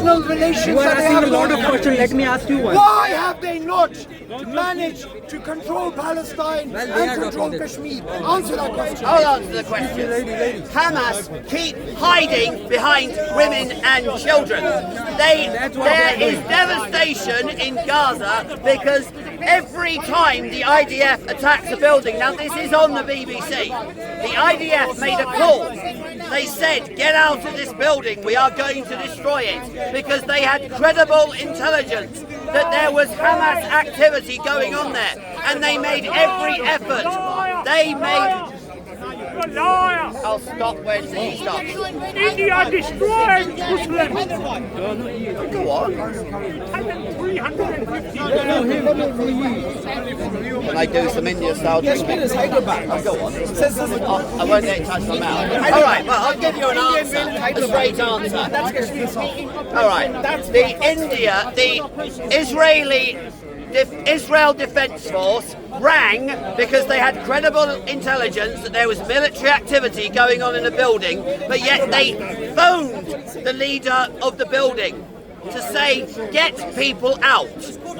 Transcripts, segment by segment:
international relations You are that they asking have a lot going of on. questions. Let me ask you one. Why have they not managed to control Palestine and control Kashmir? Answer that question. I'll answer the question. Hamas keep hiding behind women and children. There is devastation in Gaza because every time the IDF attacks a building, now this is on the BBC, the IDF made a call. They said, get out of this building, we are going to destroy it, because they had credible intelligence that there was Hamas activity going on there, and they made every effort. I'll stop when he stops. India destroyed Muslims. Go on. 350. Can I do some India style drinking? Go on. I won't get touched on that. All right, well, I'll give you an answer, a straight answer. All right, the Israel Defense Force rang because they had credible intelligence that there was military activity going on in the building, but yet they phoned the leader of the building to say, get people out.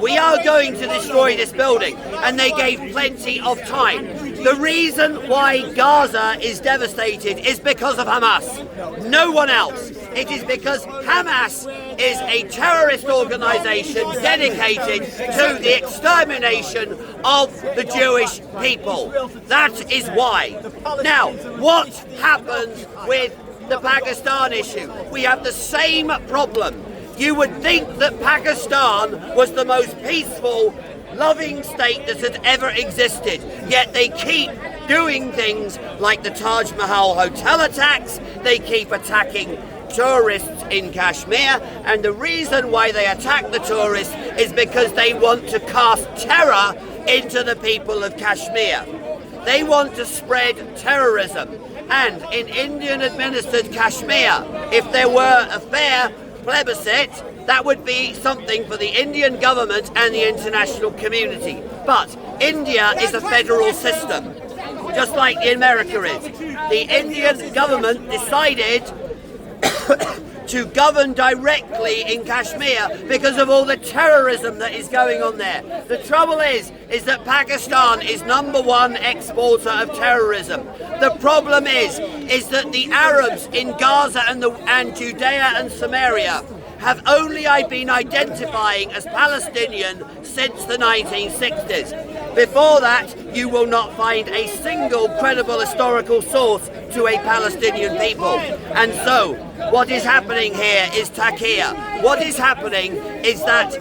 We are going to destroy this building. And they gave plenty of time. The reason why Gaza is devastated is because of Hamas. No one else. It is because Hamas is a terrorist organization dedicated to the extermination of the Jewish people. That is why. Now, what happens with the Pakistan issue? We have the same problem. You would think that Pakistan was the most peaceful, loving state that had ever existed, yet they keep doing things like the Taj Mahal hotel attacks, they keep attacking tourists in Kashmir, and the reason why they attack the tourists is because they want to cast terror into the people of Kashmir. They want to spread terrorism, and in Indian-administered Kashmir, if there were a fair plebiscite, that would be something for the Indian government and the international community. But India is a federal system, just like America is. The Indian government decided to govern directly in Kashmir because of all the terrorism that is going on there. The trouble is that Pakistan is #1 exporter of terrorism. The problem is that the Arabs in Gaza and Judea and Samaria have only been identifying as Palestinian since the 1960s. Before that, you will not find a single credible historical source to a Palestinian people. And so, what is happening here is taqiyya. What is happening is that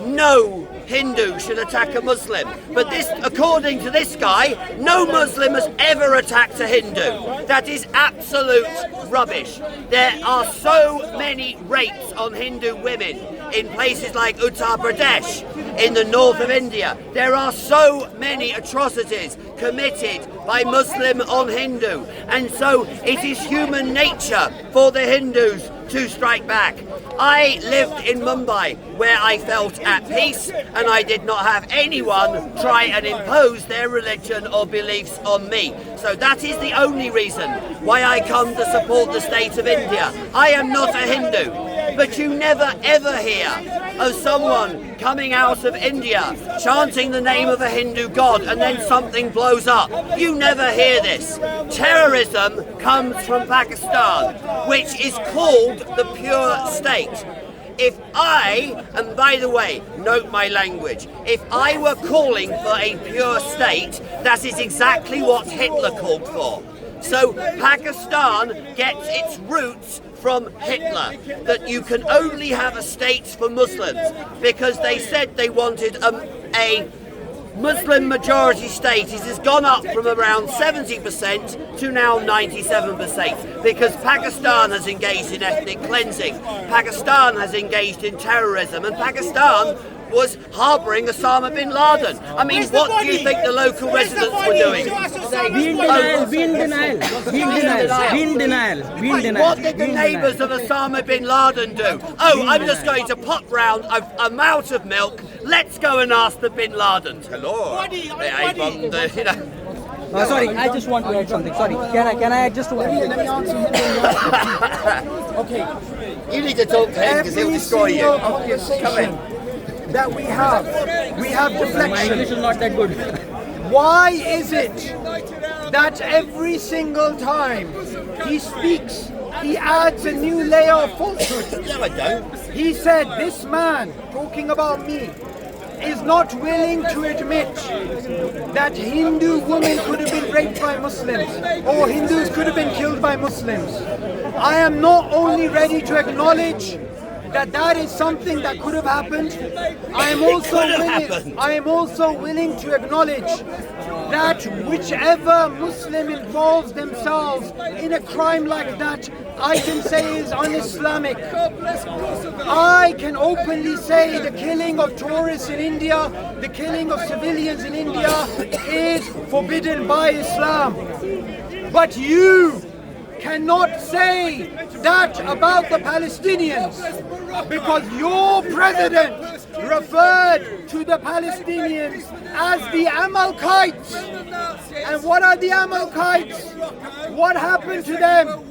no Hindu should attack a Muslim. But this, according to this guy, no Muslim has ever attacked a Hindu. That is absolute rubbish. There are so many rapes on Hindu women in places like Uttar Pradesh, in the north of India. There are so many atrocities committed by Muslim on Hindu. And so it is human nature for the Hindus to strike back. I lived in Mumbai where I felt at peace, and I did not have anyone try and impose their religion or beliefs on me. So that is the only reason why I come to support the state of India. I am not a Hindu, but you never ever hear of someone coming out of India chanting the name of a Hindu god and then something blows up. You never hear this. Terrorism comes from Pakistan, which is called the pure state. If I, and by the way, note my language, if I were calling for a pure state, that is exactly what Hitler called for. So Pakistan gets its roots from Hitler, that you can only have a state for Muslims, because they said they wanted a Muslim majority state. It has gone up from around 70% to now 97%, because Pakistan has engaged in ethnic cleansing, Pakistan has engaged in terrorism, and Pakistan was harbouring Osama bin Laden. I mean, what do you think the local residents were doing? Be in denial. What did the neighbours of Osama bin Laden do? Oh, I'm just going to pop round, I'm out of milk, let's go and ask the bin Ladens. Hello. Sorry, I just want to add something. Sorry, can I add just one? Let me answer him. Okay. You need to talk to him because he'll destroy you. Come in. That we have My deflection. English is not that good. Why is it that every single time he speaks, he adds a new layer of falsehood? No, I don't. He said, this man, talking about me, is not willing to admit that Hindu women could have been raped by Muslims or Hindus could have been killed by Muslims. I am not only ready to acknowledge that that is something that could have happened, I am also willing to acknowledge that whichever Muslim involves themselves in a crime like that, I can say is un-Islamic. I can openly say the killing of tourists in India, the killing of civilians in India is forbidden by Islam. But you cannot say that about the Palestinians because your president referred to the Palestinians as the Amalekites. And what are the Amalekites? What happened to them?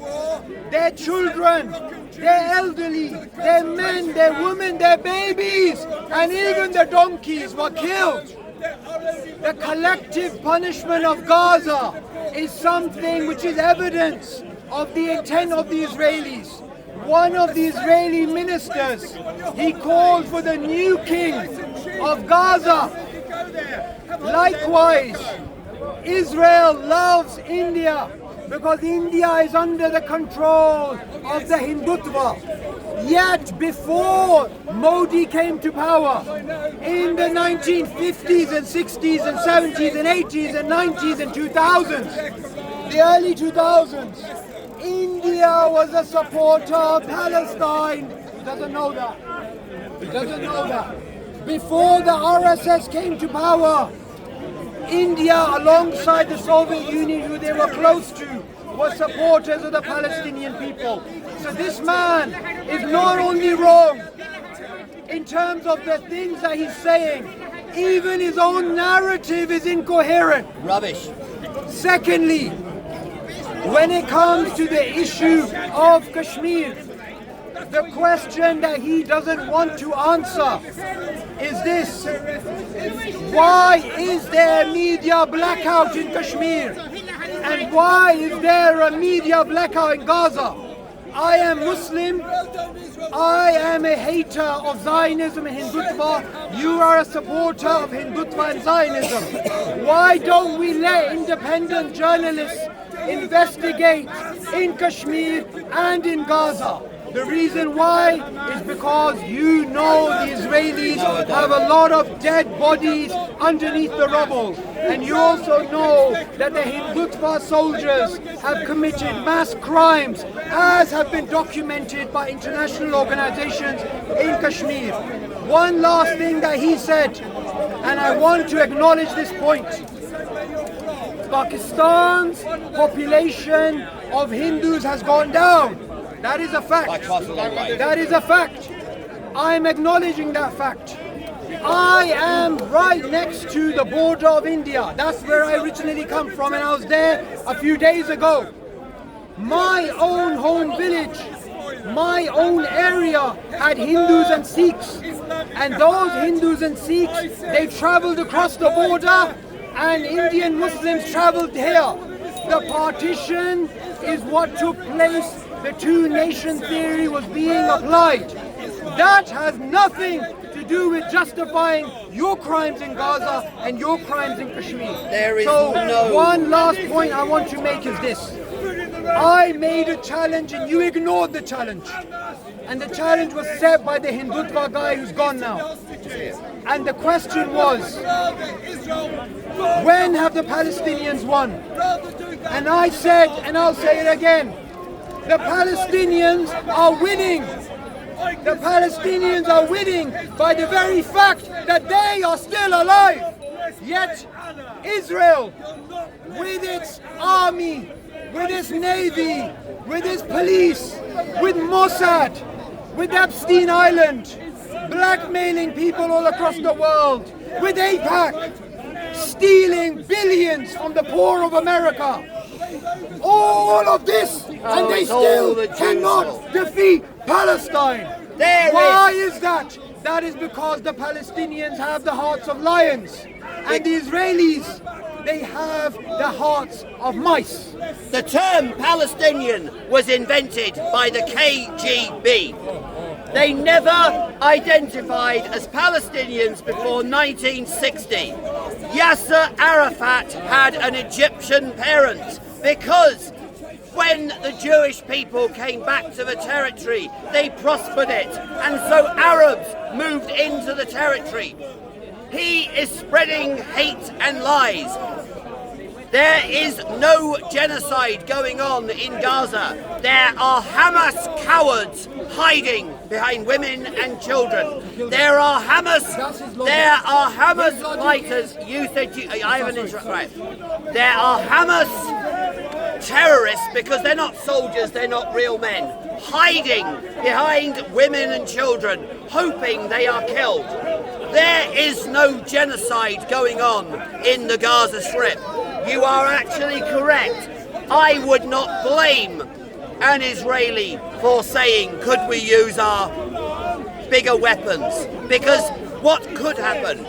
Their children, their elderly, their men, their women, their babies, and even the donkeys were killed. The collective punishment of Gaza is something which is evidence of the intent of the Israelis. One of the Israeli ministers, he called for the new king of Gaza. Likewise, Israel loves India because India is under the control of the Hindutva. Yet before Modi came to power, in the 1950s and 60s and 70s and 80s and 90s and 2000s, the early 2000s, India was a supporter of Palestine. He doesn't know that. He doesn't know that. Before the RSS came to power, India, alongside the Soviet Union, who they were close to, were supporters of the Palestinian people. So this man is not only wrong in terms of the things that he's saying, even his own narrative is incoherent. Rubbish. Secondly, when it comes to the issue of Kashmir, the question that he doesn't want to answer is this: why is there media blackout in Kashmir? And why is there a media blackout in Gaza? I am Muslim. I am a hater of Zionism and Hindutva. You are a supporter of Hindutva and Zionism. Why don't we let independent journalists investigate in Kashmir and in Gaza? The reason why is because you know the Israelis have a lot of dead bodies underneath the rubble. And you also know that the Hindutva soldiers have committed mass crimes, as have been documented by international organizations in Kashmir. One last thing that he said, and I want to acknowledge this point. Pakistan's population of Hindus has gone down. That is a fact. That is a fact. I'm acknowledging that fact. I am right next to the border of India. That's where I originally come from, and I was there a few days ago. My own home village, my own area had Hindus and Sikhs. And those Hindus and Sikhs, they traveled across the border, and Indian Muslims traveled here. The partition is what took place. The two-nation theory was being applied. That has nothing to do with justifying your crimes in Gaza and your crimes in Kashmir. One last point I want to make is this. I made a challenge and you ignored the challenge. And the challenge was set by the Hindutva guy who's gone now. And the question was, when have the Palestinians won? And I said, and I'll say it again, the Palestinians are winning. The Palestinians are winning by the very fact that they are still alive. Yet Israel, with its army, with its navy, with its police, with Mossad, with Epstein Island, blackmailing people all across the world, with AIPAC, stealing billions from the poor of America. All of this, and they it's all still the Jews' cannot fault. defeat Palestine. Why is that? That is because the Palestinians have the hearts of lions, and the Israelis, they have the hearts of mice. The term Palestinian was invented by the KGB. They never identified as Palestinians before 1960. Yasser Arafat had an Egyptian parent because when the Jewish people came back to the territory, they prospered it, and so Arabs moved into the territory. He is spreading hate and lies. There is no genocide going on in Gaza. There are Hamas cowards hiding behind women and children. There are Hamas fighters. You said I have an right. There are Hamas terrorists, because they're not soldiers, they're not real men, hiding behind women and children, hoping they are killed. There is no genocide going on in the Gaza Strip. You are actually correct. I would not blame an Israeli for saying, could we use our bigger weapons? Because what could happen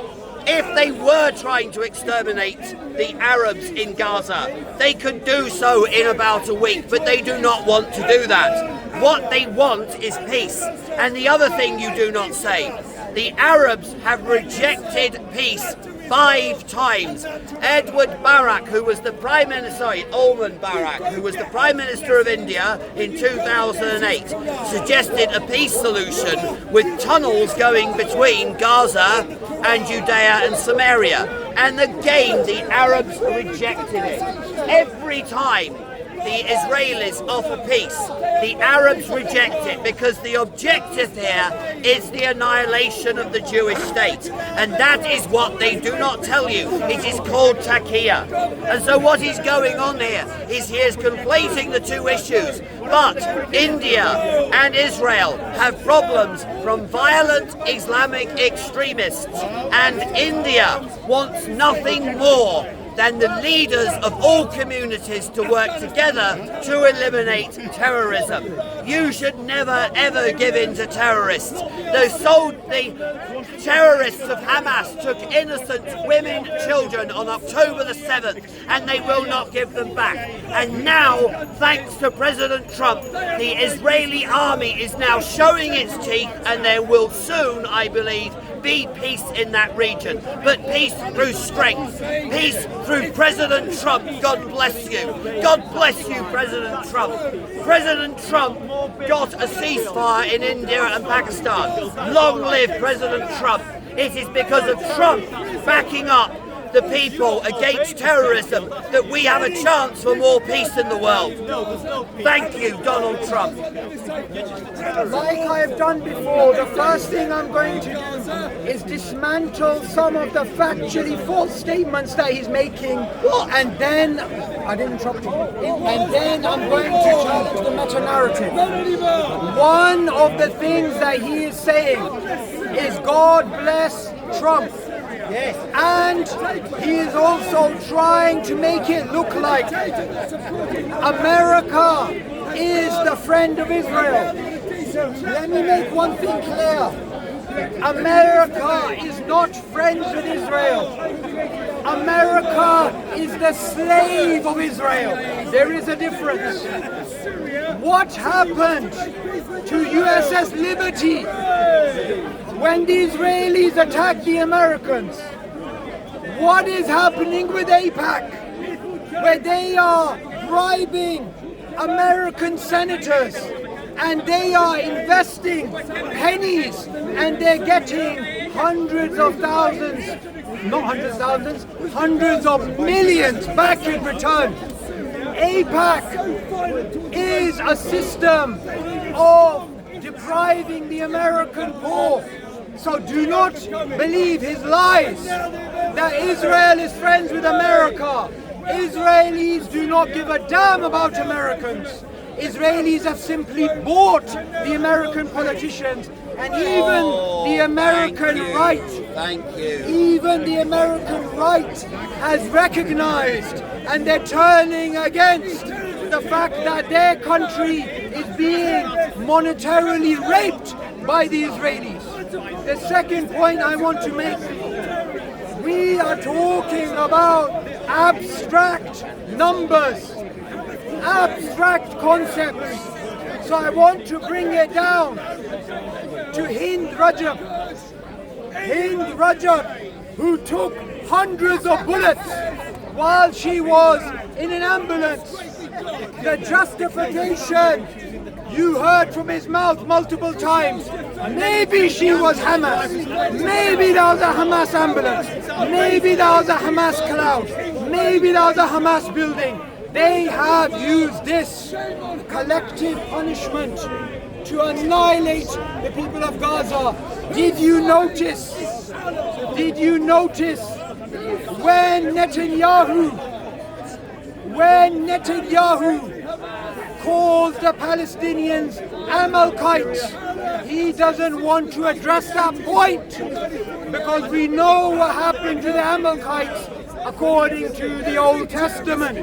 if they were trying to exterminate the Arabs in Gaza? They could do so in about a week, but they do not want to do that. What they want is peace. And the other thing you do not say, the Arabs have rejected peace 5 times. Edward Barak, who was the Prime Minister, Ulman Barak, who was the Prime Minister of India in 2008, suggested a peace solution with tunnels going between Gaza and Judea and Samaria. And again, the Arabs rejected it. Every time the Israelis offer peace, the Arabs reject it, because the objective here is the annihilation of the Jewish state, and that is what they do not tell you. It is called Taqiyya. And so what is going on here is he is conflating the two issues. But India and Israel have problems from violent Islamic extremists, and India wants nothing more than the leaders of all communities to work together to eliminate terrorism. You should never ever give in to terrorists. The terrorists of Hamas took innocent women, children on October the 7th, and they will not give them back. And now, thanks to President Trump, the Israeli army is now showing its teeth, and there will soon, I believe, be peace in that region. But peace through strength. Peace through President Trump. God bless you. God bless you, President Trump. President Trump got a ceasefire in India and Pakistan. Long live President Trump. It is because of Trump backing up the people against terrorism that we have a chance for more peace in the world. Thank you, Donald Trump. Like I have done before, the first thing I'm going to do is dismantle some of the factually false statements that he's making, and then I didn't interrupt you. And then I'm going to challenge the meta-narrative. One of the things that he is saying is God bless Trump. Yes. And he is also trying to make it look like America is the friend of Israel. Let me make one thing clear. America is not friends with Israel. America is the slave of Israel. There is a difference. What happened to USS Liberty when the Israelis attacked the Americans? What is happening with AIPAC, where they are bribing American senators and they are investing pennies and they're getting hundreds of thousands, not hundreds of thousands, hundreds of millions back in return? AIPAC is a system of depriving the American poor. So do not believe his lies that Israel is friends with America. Israelis do not give a damn about Americans. Israelis have simply bought the American politicians and even the American right Thank you. Even the American right has recognized, and they're turning against the fact that their country is being monetarily raped by the Israelis. The second point I want to make, we are talking about abstract numbers, abstract concepts. So I want to bring it down to Hind Rajab. Hind Rajab, who took hundreds of bullets while she was in an ambulance. The justification you heard from his mouth multiple times. Maybe she was Hamas. Maybe that was a Hamas ambulance. Maybe that was a Hamas cloud. Maybe that was a Hamas building. They have used this collective punishment to annihilate the people of Gaza. Did you notice when Netanyahu calls the Palestinians Amalekites, he doesn't want to address that point because we know what happened to the Amalekites according to the Old Testament.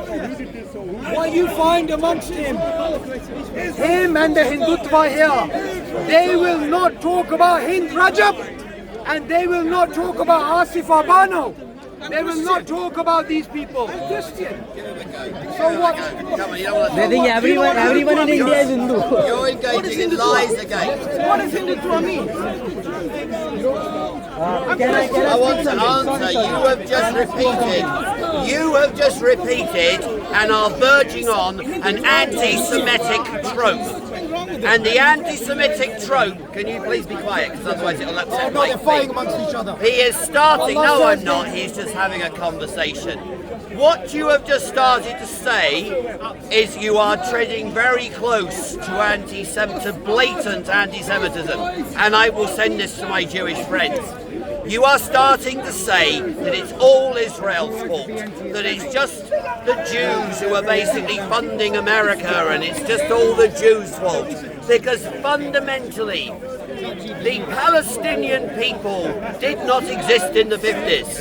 What you find amongst him and the Hindutva here, they will not talk about Hind Rajab and they will not talk about Asif Abano. They will not talk about these people. So what? They think everyone in India is Hindu. You're engaging in lies again. What does Hindutva mean? I want to answer. You have just repeated and are verging on an anti-Semitic trope. And the anti-Semitic trope, can you please be quiet, because otherwise it'll upset my They're fighting amongst each other. He is starting, no I'm not, he's just having a conversation. What you have just started to say is you are treading very close to blatant anti-Semitism, and I will send this to my Jewish friends. You are starting to say that it's all Israel's fault, that it's just the Jews who are basically funding America and it's just all the Jews' fault. Because fundamentally, the Palestinian people did not exist in the 50s.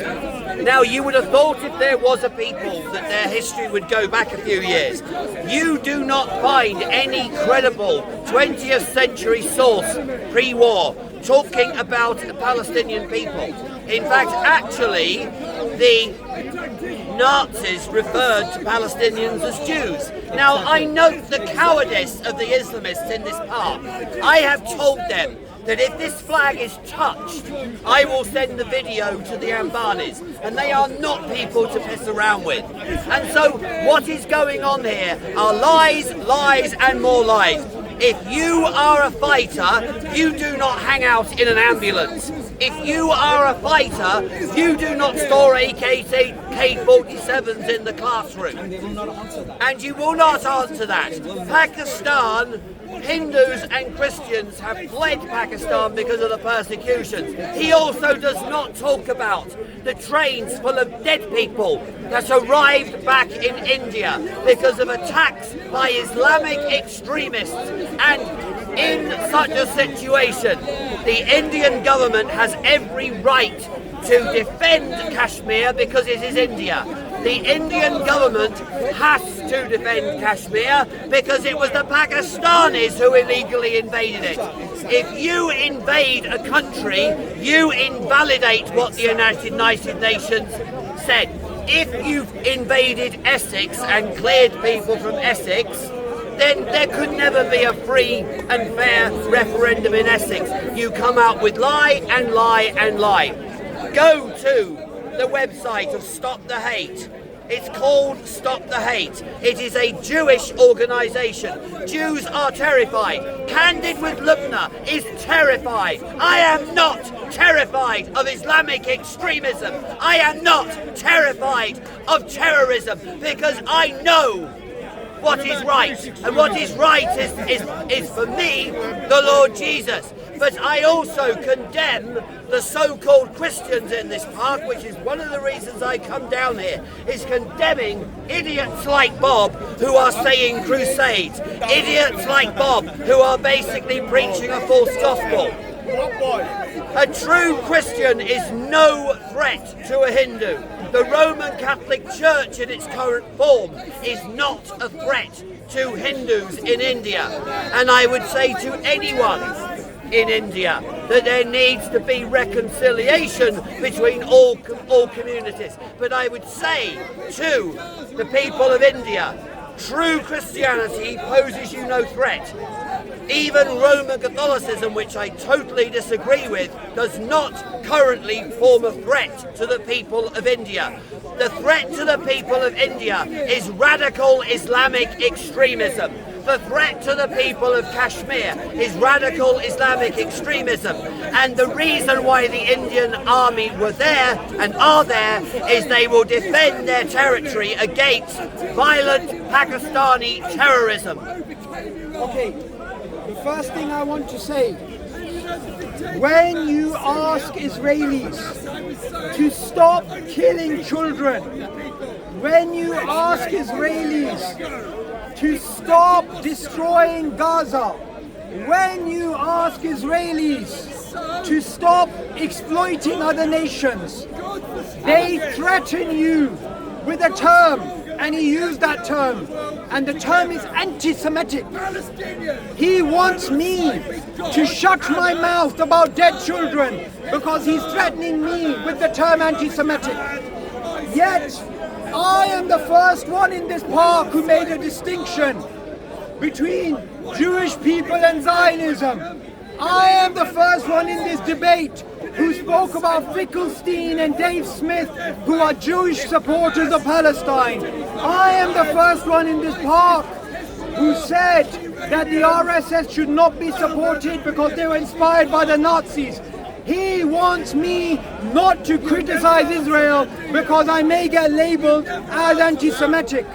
Now, you would have thought if there was a people that their history would go back a few years. You do not find any credible 20th century source pre-war talking about the Palestinian people. In fact, actually, the Nazis referred to Palestinians as Jews. Now, I note the cowardice of the Islamists in this park. I have told them that if this flag is touched, I will send the video to the Ambanis, and they are not people to piss around with. And so what is going on here are lies, lies, and more lies. If you are a fighter, you do not hang out in an ambulance. If you are a fighter, you do not store AK-47s in the classroom. And you will not answer that. Pakistan, Hindus and Christians have fled Pakistan because of the persecutions. He also does not talk about the trains full of dead people that arrived back in India because of attacks by Islamic extremists. And in such a situation, the Indian government has every right to defend Kashmir because it is India. The Indian government has to defend Kashmir because it was the Pakistanis who illegally invaded it. If you invade a country, you invalidate what the United Nations said. If you've invaded Essex and cleared people from Essex, then there could never be a free and fair referendum in Essex. You come out with lie and lie and lie. Go to the website of Stop the Hate. It's called Stop the Hate. It is a Jewish organisation. Jews are terrified. Candid with Lubna is terrified. I am not terrified of Islamic extremism. I am not terrified of terrorism because I know what is right. And what is right is for me, the Lord Jesus. But I also condemn the so-called Christians in this park, which is one of the reasons I come down here, is condemning idiots like Bob who are saying crusades, idiots like Bob who are basically preaching a false gospel. A true Christian is no threat to a Hindu. The Roman Catholic Church in its current form is not a threat to Hindus in India. And I would say to anyone in India that there needs to be reconciliation between all communities. But I would say to the people of India, true Christianity poses you no threat. Even Roman Catholicism, which I totally disagree with, does not currently form a threat to the people of India. The threat to the people of India is radical Islamic extremism. The threat to the people of Kashmir is radical Islamic extremism. And the reason why the Indian army were there and are there is they will defend their territory against violent Pakistani terrorism. Okay, the first thing I want to say, when you ask Israelis to stop killing children, when you ask Israelis to stop destroying Gaza, when you ask Israelis to stop exploiting other nations, they threaten you with a term, and he used that term, and the term is anti-Semitic. He wants me to shut my mouth about dead children because he's threatening me with the term anti-Semitic. Yet, I am the first one in this park who made a distinction between Jewish people and Zionism. I am the first one in this debate who spoke about Finkelstein and Dave Smith, who are Jewish supporters of Palestine. I am the first one in this park who said that the RSS should not be supported because they were inspired by the Nazis. He wants me not to criticize Israel because I may get labeled as anti-Semitic.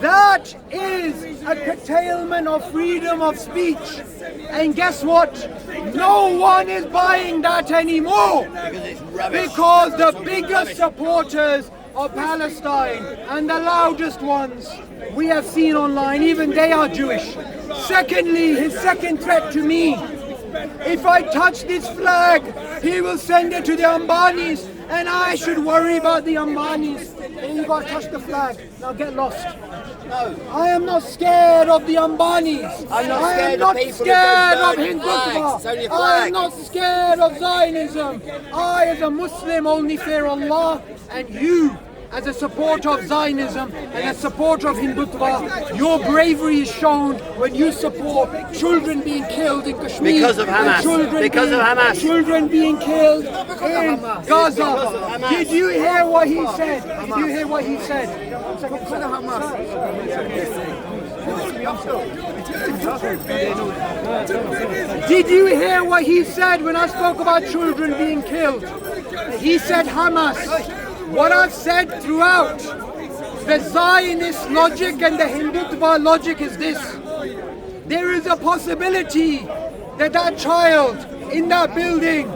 That is a curtailment of freedom of speech. And guess what? No one is buying that anymore. Because the biggest supporters of Palestine and the loudest ones we have seen online, even they are Jewish. Secondly, his second threat to me, if I touch this flag, he will send it to the Ambanis, and I should worry about the Ambanis. And you got to touch the flag. Now get lost. No. I am not scared of the Ambanis. I'm not I scared am not of people scared who of burn flags. It's only a Hindutva. I flag. am not scared of Zionism. I, as a Muslim, only fear Allah, and you, as a supporter of Zionism and a supporter of Hindutva, your bravery is shown when you support children being killed in Kashmir. Because of Hamas. Because of Hamas. Children being killed in Gaza. Did you hear what he said? Did you hear what he said? Did you hear what he said when I spoke about children being killed? He said Hamas. What I've said throughout, the Zionist logic and the Hindutva logic is this. There is a possibility that that child in that building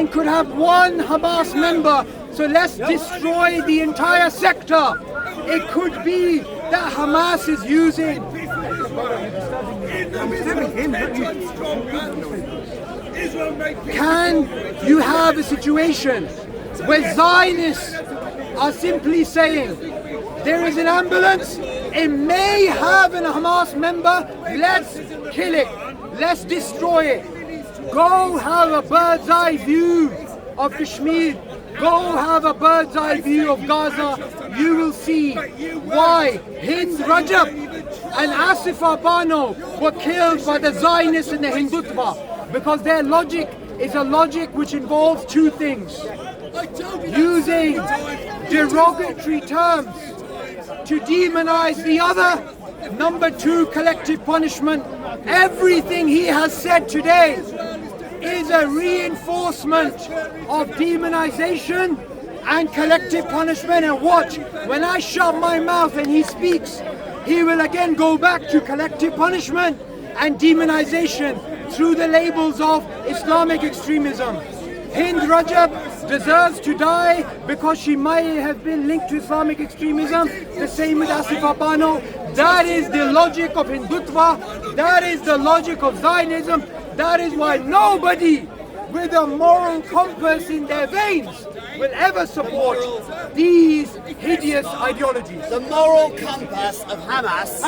could have one Hamas member, so let's destroy the entire sector. It could be that Hamas is using. Can you have a situation where Zionists are simply saying there is an ambulance, it may have a Hamas member, let's kill it, let's destroy it. Go have a bird's eye view of Kashmir, go have a bird's eye view of Gaza, you will see why Hind Rajab and Asif Abano were killed by the Zionists and the Hindutva, because their logic is a logic which involves two things. Using derogatory terms to demonize the other. Number two, collective punishment. Everything he has said today is a reinforcement of demonization and collective punishment. And watch, when I shut my mouth and he speaks, he will again go back to collective punishment and demonization through the labels of Islamic extremism. Hind Rajab deserves to die because she might have been linked to Islamic extremism, the same with Asif Abano. That is the logic of Hindutva, that is the logic of Zionism, that is why nobody with a moral compass in their veins will ever support these hideous ideologies. The moral compass of Hamas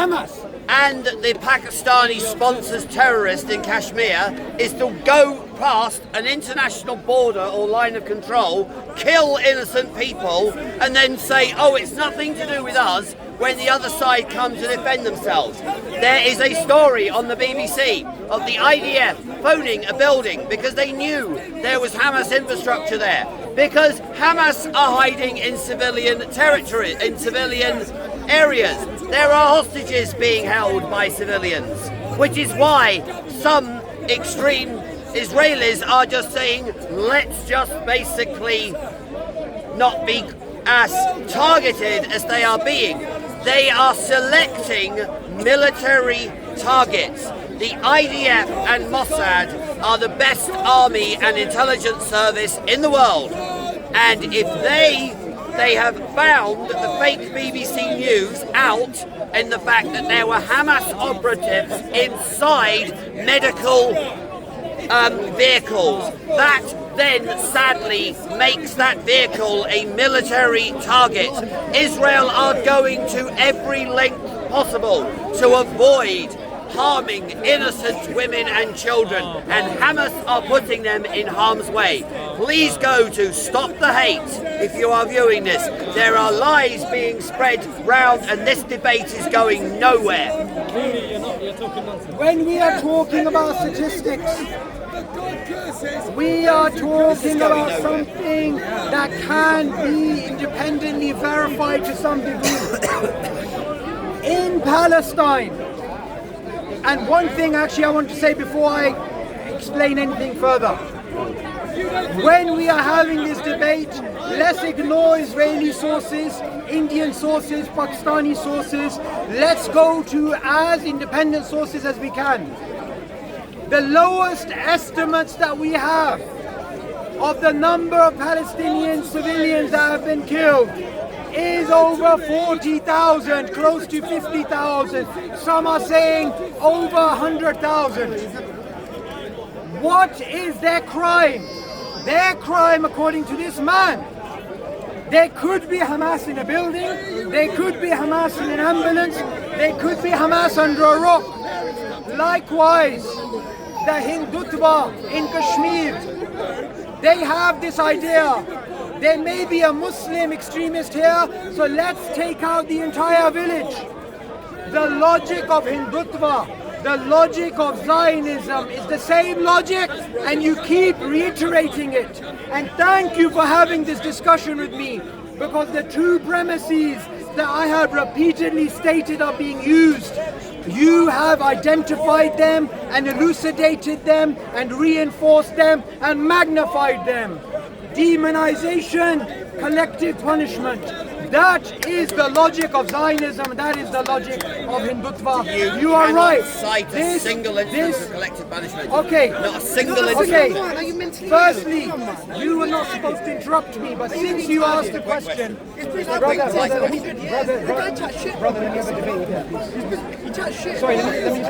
and the Pakistani sponsors terrorists in Kashmir is to go past an international border or line of control, kill innocent people, and then say, oh, it's nothing to do with us, when the other side comes to defend themselves. There is a story on the BBC of the IDF phoning a building because they knew there was Hamas infrastructure there, because Hamas are hiding in civilian territory, in civilian areas. There are hostages being held by civilians, which is why some extreme Israelis are just saying, let's just basically not be as targeted as they are being. They are selecting military targets. The IDF and Mossad are the best army and intelligence service in the world. And if they have found the fake BBC News out in the fact that there were Hamas operatives inside medical vehicles. That then sadly makes that vehicle a military target. Israel are going to every length possible to avoid harming innocent women and children, and Hamas are putting them in harm's way. Please go to Stop the Hate if you are viewing this. There are lies being spread round and this debate is going nowhere. When we are talking about statistics, we are talking about something that can be independently verified to some degree. In Palestine, and one thing actually I want to say before I explain anything further. When we are having this debate, let's ignore Israeli sources, Indian sources, Pakistani sources. Let's go to as independent sources as we can. The lowest estimates that we have of the number of Palestinian civilians that have been killed is over 40,000, close to 50,000. Some are saying over 100,000. What is their crime? Their crime, according to this man, there could be Hamas in a building, there could be Hamas in an ambulance, there could be Hamas under a rock. Likewise, the Hindutva in Kashmir, they have this idea. There may be a Muslim extremist here, so let's take out the entire village. The logic of Hindutva, the logic of Zionism is the same logic, and you keep reiterating it. And thank you for having this discussion with me, because the two premises that I have repeatedly stated are being used. You have identified them and elucidated them and reinforced them and magnified them. Demonization, collective punishment. That is the logic of Zionism. That is the logic of Hindutva. You are right. Cite a single instance of collective punishment. Okay. Not a single instance. Okay. Firstly, you were not supposed to interrupt me, but since you asked the question, brother, let me have a debate with him, please. Sorry, let me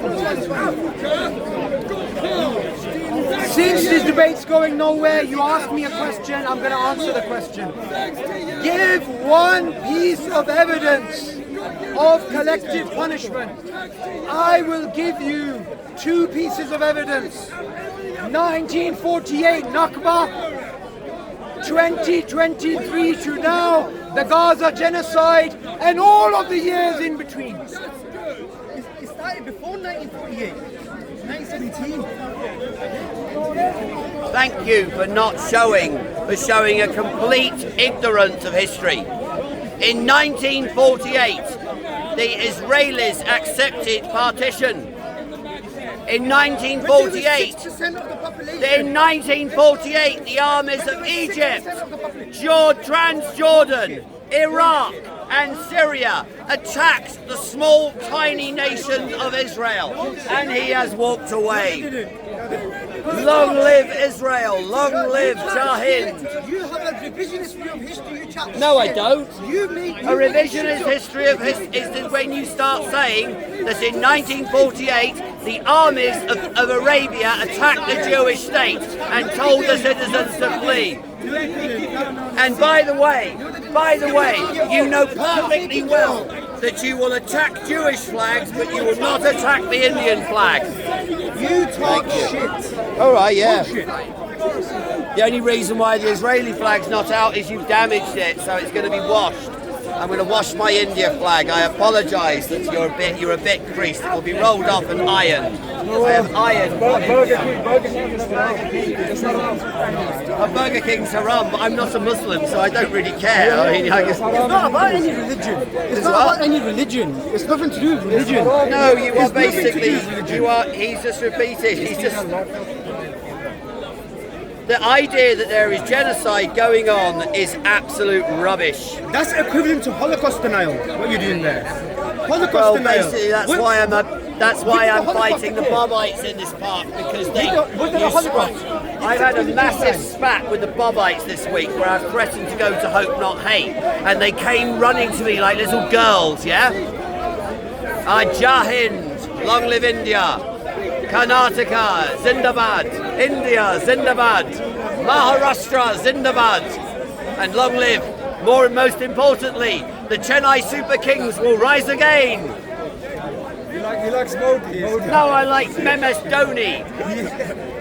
Since this debate's going nowhere, you asked me a question, I'm going to answer the question. Give one piece of evidence of collective punishment. I will give you two pieces of evidence. 1948 Nakba, 2023 to now, the Gaza genocide, and all of the years in between. It started before 1948, 1917. Thank you for showing a complete ignorance of history. In 1948, the Israelis accepted partition. In 1948, the armies of Egypt, Transjordan, Iraq, and Syria attacked the small, tiny nation of Israel, and he has walked away. Long live Israel, long live Jahind. You have a revisionist view of history, you chat. No, I don't. A revisionist history history of history is when you start saying that in 1948 the armies of Arabia attacked the Jewish state and told the citizens to flee. And by the way, you know perfectly well that you will attack Jewish flags, but you will not attack the Indian flag. You talk shit. All right, yeah. Bullshit. The only reason why the Israeli flag's not out is you've damaged it, so it's going to be washed. I'm going to wash my India flag. I apologise that you're a bit creased. It will be rolled off and ironed. I have ironed. Burger King's haram, but I'm not a Muslim, so I don't really care. I mean, I guess. It's not about any religion. It's not about any religion. It's nothing to do with religion. No, you are basically. He's just repeated. He's just. The idea that there is genocide going on is absolute rubbish. That's equivalent to Holocaust denial. What you're doing there. Holocaust Well, denial. basically, that's why I'm fighting the Bobites in this park, because they. I've had a massive spat with the Bobites this week where I've threatened to go to Hope Not Hate, and they came running to me like little girls. Yeah. Jai Hind, long live India. Karnataka, Zindabad. India, Zindabad. Maharashtra, Zindabad. And long live, most importantly, the Chennai Super Kings will rise again. You like Modi? No, I like MS Dhoni.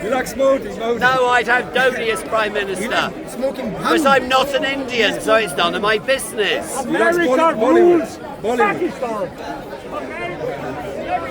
You like Modi? No, I'd have Dhoni as Prime Minister. Smoking Because I'm not an Indian, so it's none of my business. America rules Pakistan.